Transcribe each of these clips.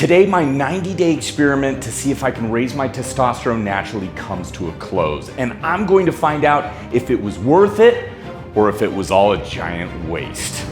Today, my 90-day experiment to see if I can raise my testosterone naturally comes to a close, and I'm going to find out if it was worth it or if it was all a giant waste.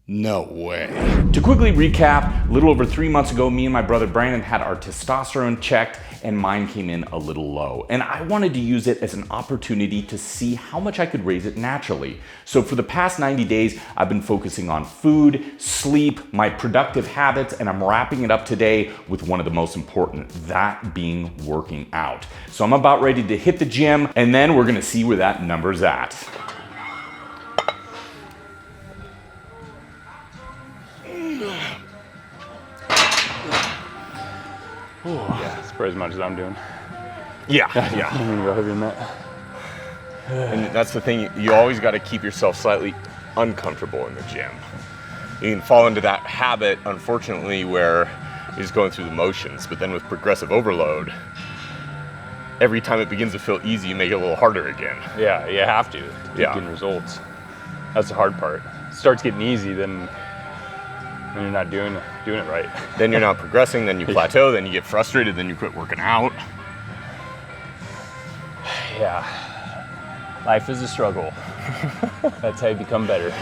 No way. To quickly recap, a little over 3 months ago, me and my brother Brandon had our testosterone checked and mine came in a little low. And I wanted to use it as an opportunity to see how much I could raise it naturally. So for the past 90 days, I've been focusing on food, sleep, my productive habits, and I'm wrapping it up today with one of the most important, that being working out. So I'm about ready to hit the gym and then we're gonna see where that number's at. Yeah, it's probably as much as I'm doing. Yeah. I'm gonna go heavier than that. And that's the thing, you always got to keep yourself slightly uncomfortable in the gym. You can fall into that habit, unfortunately, where you're just going through the motions, but then with progressive overload, every time it begins to feel easy, you make it a little harder again. Yeah, you have to keep getting results. That's the hard part. It starts getting easy, then you're not doing it right. Then you're not progressing, then you plateau, then you get frustrated, then you quit working out. Yeah, life is a struggle. That's how you become better.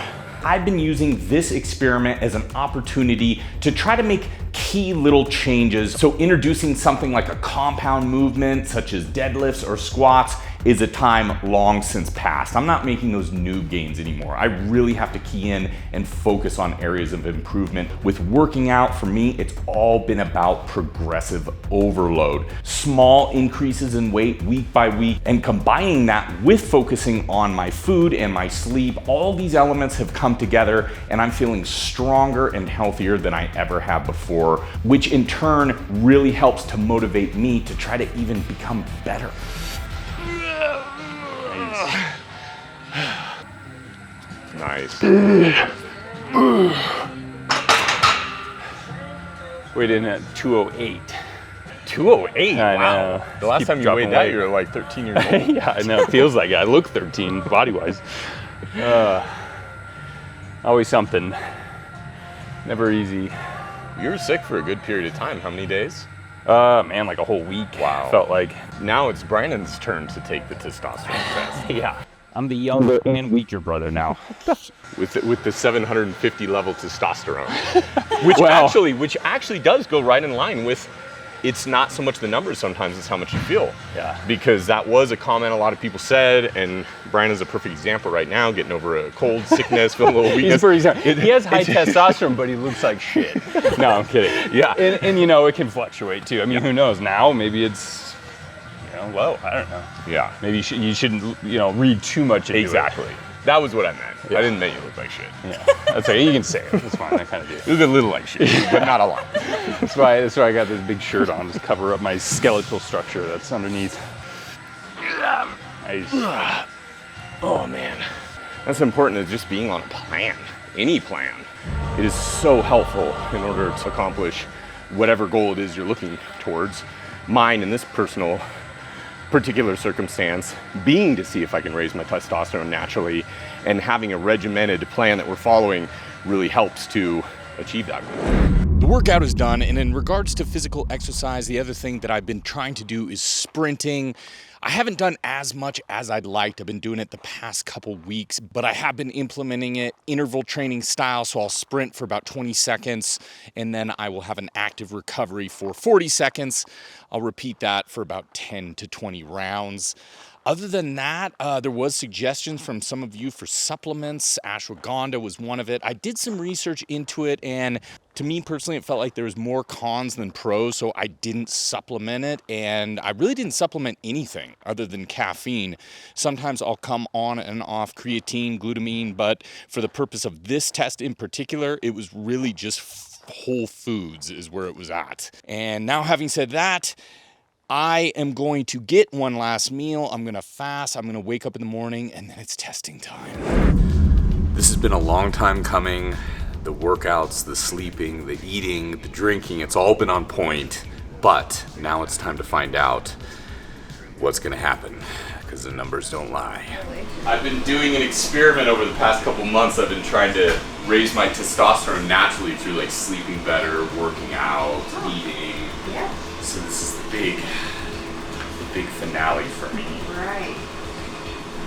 I've been using this experiment as an opportunity to try to make key little changes. So introducing something like a compound movement such as deadlifts or squats is a time long since past. I'm not making those new gains anymore. I really have to key in and focus on areas of improvement. With working out, for me, it's all been about progressive overload. Small increases in weight week by week, and combining that with focusing on my food and my sleep, all these elements have come together and I'm feeling stronger and healthier than I ever have before, which in turn really helps to motivate me to try to even become better. Nice. Weighed in at 208. 208? I Wow. know. The last Keep time you dropping weighed that, weight. you were like 13 years old. Yeah, I know. It feels like it. I look 13 body-wise. Always something. Never easy. You were sick for a good period of time. How many days? Man, like a whole week. Wow. Felt like. Now it's Brandon's turn to take the testosterone test. Yeah. I'm the younger and weaker brother now. With the 750 level testosterone, which actually does go right in line with. It's not so much the numbers sometimes, it's how much you feel. Yeah. Because that was a comment a lot of people said, and Brandon's a perfect example right now, getting over a cold, sickness, feeling a little weakness. He has high testosterone, but he looks like shit. No, I'm kidding. Yeah. And you know, it can fluctuate too. I mean, who knows? Now, maybe it's, low. I don't know. Yeah. Maybe you shouldn't, read too much into Exactly. it. That was what I meant. Yeah. I didn't mean you look like shit. Yeah. That's okay. You can say it. It's fine. I kind of do. You look a little like shit, but not a lot. That's why I got this big shirt on, just cover up my skeletal structure that's underneath. Nice. Oh man. That's important, is just being on a plan. Any plan. It is so helpful in order to accomplish whatever goal it is you're looking towards. Mine in this particular circumstance being to see if I can raise my testosterone naturally, and having a regimented plan that we're following really helps to achieve that goal. The workout is done, and in regards to physical exercise, the other thing that I've been trying to do is sprinting. I haven't done as much as I'd liked. I've been doing it the past couple weeks, but I have been implementing it interval training style. So I'll sprint for about 20 seconds and then I will have an active recovery for 40 seconds. I'll repeat that for about 10 to 20 rounds. Other than that, there was suggestions from some of you for supplements. Ashwagandha was one of it. I did some research into it, and to me personally, it felt like there was more cons than pros, so I didn't supplement it, and I really didn't supplement anything other than caffeine. Sometimes I'll come on and off creatine, glutamine, but for the purpose of this test in particular, it was really just whole foods is where it was at. And now having said that, I am going to get one last meal. I'm going to fast. I'm going to wake up in the morning, and then it's testing time. This has been a long time coming. The workouts, the sleeping, the eating, the drinking, it's all been on point. But now it's time to find out what's going to happen, because the numbers don't lie. I've been doing an experiment over the past couple months. I've been trying to raise my testosterone naturally through like sleeping better, working out, eating. Yeah. So this is the big finale for me. Right.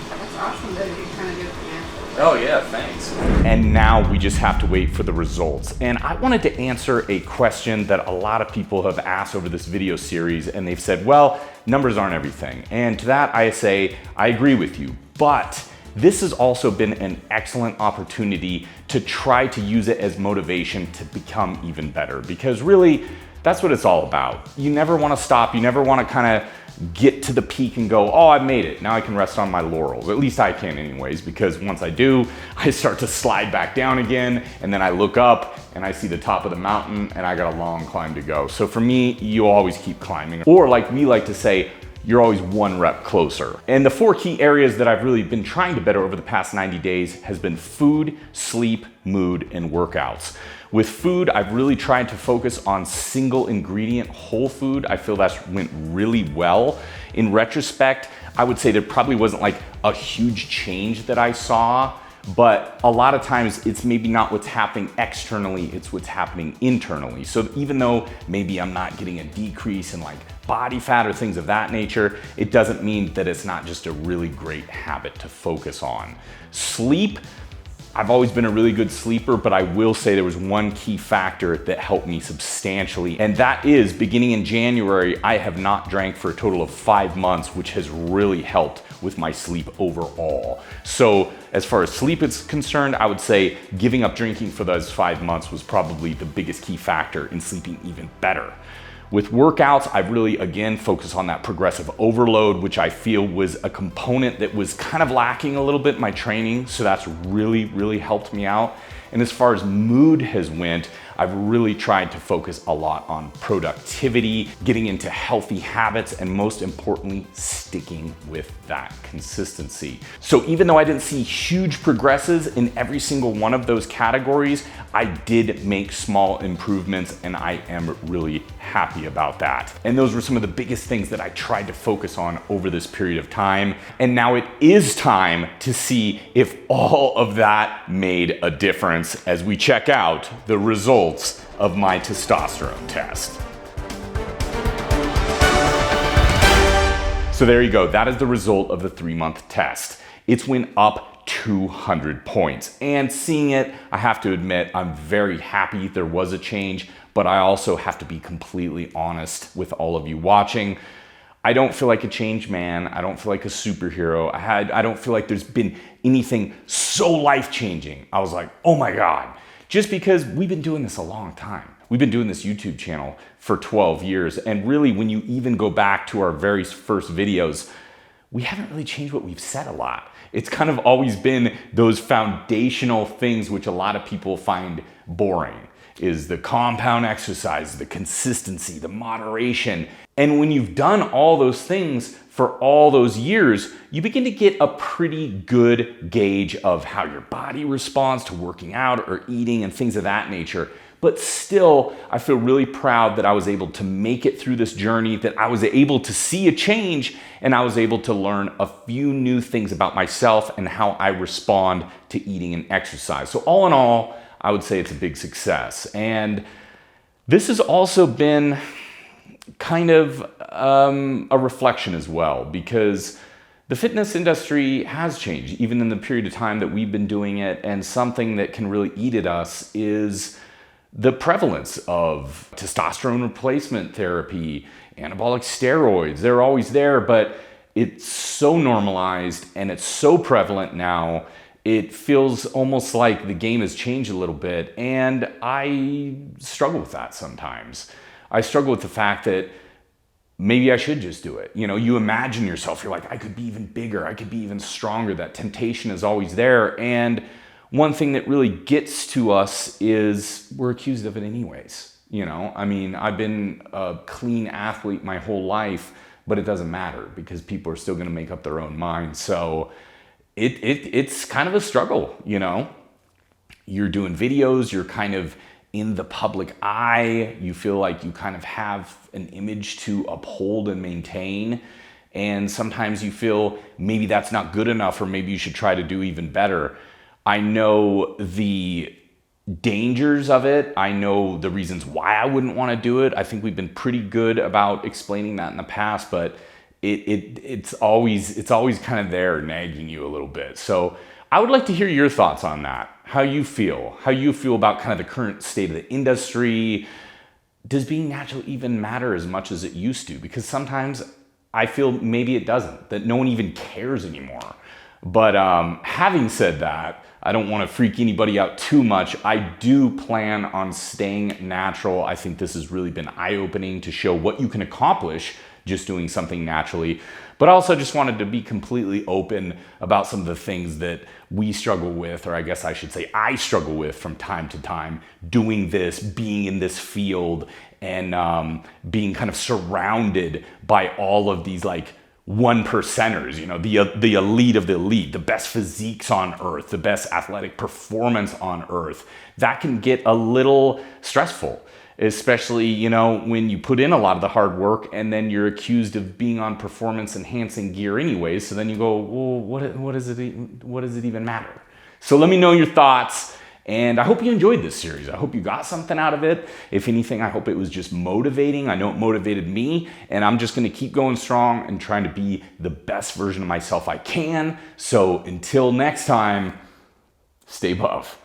That's awesome that you kind of do it naturally. Oh yeah, thanks. And now we just have to wait for the results. And I wanted to answer a question that a lot of people have asked over this video series, and they've said, well, numbers aren't everything. And to that I say, I agree with you, but this has also been an excellent opportunity to try to use it as motivation to become even better, because really that's what it's all about. You never want to stop. You never want to kind of get to the peak and go, oh, I've made it. Now I can rest on my laurels. At least I can anyways, because once I do, I start to slide back down again, and then I look up and I see the top of the mountain and I got a long climb to go. So for me, you always keep climbing. Or like we like to say, you're always one rep closer. And the 4 key areas that I've really been trying to better over the past 90 days has been food, sleep, mood, and workouts. With food, I've really tried to focus on single ingredient whole food. I feel that's went really well. In retrospect, I would say there probably wasn't like a huge change that I saw, but a lot of times it's maybe not what's happening externally, it's what's happening internally. So even though maybe I'm not getting a decrease in like body fat or things of that nature, it doesn't mean that it's not just a really great habit to focus on. Sleep, I've always been a really good sleeper, but I will say there was one key factor that helped me substantially, and that is beginning in January, I have not drank for a total of 5 months, which has really helped with my sleep overall. So as far as sleep is concerned, I would say giving up drinking for those 5 months was probably the biggest key factor in sleeping even better. With workouts, I've really, again, focused on that progressive overload, which I feel was a component that was kind of lacking a little bit in my training. So that's really, really helped me out. And as far as mood has went, I've really tried to focus a lot on productivity, getting into healthy habits, and most importantly, sticking with that consistency. So even though I didn't see huge progresses in every single one of those categories, I did make small improvements, and I am really happy about that. And those were some of the biggest things that I tried to focus on over this period of time. And now it is time to see if all of that made a difference as we check out the results of my testosterone test. So there you go. That is the result of the 3-month test. It's went up 200 points. And seeing it, I have to admit, I'm very happy there was a change, but I also have to be completely honest with all of you watching. I don't feel like a changed man. I don't feel like a superhero. I don't feel like there's been anything so life-changing. I was like, oh my God. Just because we've been doing this a long time. We've been doing this YouTube channel for 12 years. And really, when you even go back to our very first videos, we haven't really changed what we've said a lot. It's kind of always been those foundational things which a lot of people find boring, is the compound exercise, the consistency, the moderation. And when you've done all those things for all those years, you begin to get a pretty good gauge of how your body responds to working out or eating and things of that nature. But still, I feel really proud that I was able to make it through this journey, that I was able to see a change, and I was able to learn a few new things about myself and how I respond to eating and exercise. So all in all, I would say it's a big success. And this has also been kind of a reflection as well, because the fitness industry has changed even in the period of time that we've been doing it. And something that can really eat at us is the prevalence of testosterone replacement therapy, anabolic steroids. They're always there, but it's so normalized and it's so prevalent now. It feels almost like the game has changed a little bit, and I struggle with that sometimes. I struggle with the fact that maybe I should just do it. You know, you imagine yourself, you're like, I could be even bigger, I could be even stronger. That temptation is always there. And one thing that really gets to us is we're accused of it anyways. You know, I mean, I've been a clean athlete my whole life, but it doesn't matter because people are still gonna make up their own minds. So it's kind of a struggle, you know? You're doing videos, you're kind of in the public eye, you feel like you kind of have an image to uphold and maintain. And sometimes you feel maybe that's not good enough, or maybe you should try to do even better. I know the dangers of it. I know the reasons why I wouldn't want to do it. I think we've been pretty good about explaining that in the past, but it's always kind of there nagging you a little bit. So I would like to hear your thoughts on that. How you feel about kind of the current state of the industry. Does being natural even matter as much as it used to? Because sometimes I feel maybe it doesn't, that no one even cares anymore. But having said that, I don't want to freak anybody out too much. I do plan on staying natural. I think this has really been eye-opening to show what you can accomplish just doing something naturally. But I also just wanted to be completely open about some of the things that we struggle with, or I guess I should say I struggle with from time to time, doing this, being in this field, and being kind of surrounded by all of these like one percenters, you know, the elite of the elite, the best physiques on earth, the best athletic performance on earth. That can get a little stressful, especially, you know, when you put in a lot of the hard work and then you're accused of being on performance enhancing gear anyways. So then you go, well, what does it even matter? So let me know your thoughts. And I hope you enjoyed this series. I hope you got something out of it. If anything, I hope it was just motivating. I know it motivated me, and I'm just gonna keep going strong and trying to be the best version of myself I can. So until next time, stay buff.